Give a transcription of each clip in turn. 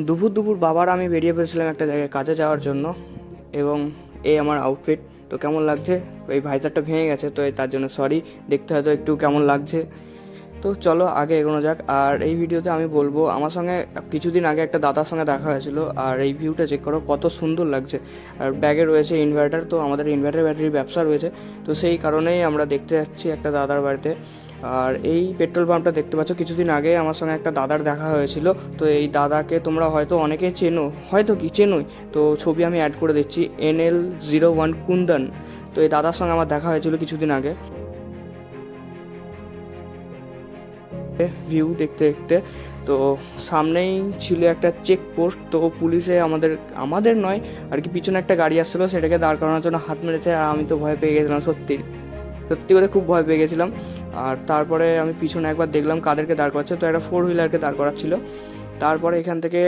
দুপুর দুপুর বাবার আমি বেরিয়ে পড়েছিলাম একটা জায়গায় কাজে যাওয়ার জন্য, এবং এই আমার আউটফিট। তো কেমন লাগছে? এই ভাইজারটা ভেঙে গেছে, তো তার জন্য সরি, দেখতে হয়তো একটু কেমন লাগছে। তো চলো আগে এগোনো যাক। আর এই ভিডিওতে আমি বলবো, আমার সঙ্গে কিছুদিন আগে একটা দাদার সঙ্গে দেখা হয়েছিল, আর এই ভিউটা চেক করো কত সুন্দর লাগছে। আর ব্যাগে রয়েছে ইনভার্টার, তো আমাদের ইনভার্টার ব্যাটারির ব্যবসা রয়েছে, তো সেই কারণেই আমরা দেখতে যাচ্ছি একটা দাদার বাড়িতে। আর এই পেট্রোল পাম্পটা দেখতে পাচ্ছ, কিছুদিন আগে আমার সঙ্গে একটা দাদার দেখা হয়েছিল। তো এই দাদাকে তোমরা হয়তো অনেকেই চেনো, হয়তো কি চেনোই, তো ছবি আমি অ্যাড করে দিচ্ছি, NL01 কুন্দন। তো এই দাদার সঙ্গে আমার দেখা হয়েছিল কিছুদিন আগে ভিউ দেখতে দেখতে। তো সামনেই ছিল একটা চেক পোস্ট, তো পুলিশে আমাদের আমাদের নয় আর কি, পিছনে একটা গাড়ি আসছিলো, সেটাকে দাঁড় করানোর জন্য হাত মেরেছে। আর আমি তো ভয় পেয়ে গেছিলাম, সত্যি সত্যি করে খুব ভয় পেয়ে গেছিলাম। আর তারপরে আমি পিছনে একবার দেখলাম কাদেরকে দাঁড় করাচ্ছে, তো একটা 4 হুইলারকে দাঁড় করাচ্ছিল। তারপরে এখান থেকে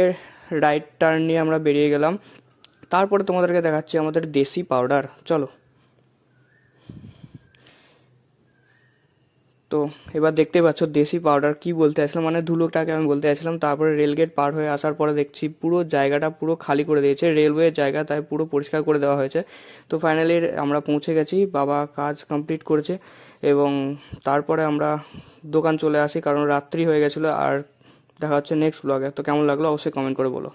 রাইট টার্ন নিয়ে আমরা বেরিয়ে গেলাম। তারপরে তোমাদেরকে দেখাচ্ছি আমাদের দেশি পাউডার, চলো। তো এবার দেখতে পাচ্ছ দেশি পাউডার কি বলতে আসলাম, মানে ধুলোটাকে আমি বলতে আসলাম। তারপরে রেলগেট পার হয়ে আসার পরে দেখছি পুরো জায়গাটা পুরো খালি করে দিয়েছে, রেলওয়ের জায়গা, তাই পুরো পরিষ্কার করে দেওয়া হয়েছে। তো ফাইনালি আমরা পৌঁছে গেছি, বাবা কাজ কমপ্লিট করেছে, এবং তারপরে আমরা দোকান চলে আসি, কারণ রাত্রি হয়ে গেছিলো। আর দেখা হচ্ছে নেক্সট ব্লগে। তো কেমন লাগলো অবশ্যই কমেন্ট করে বলো।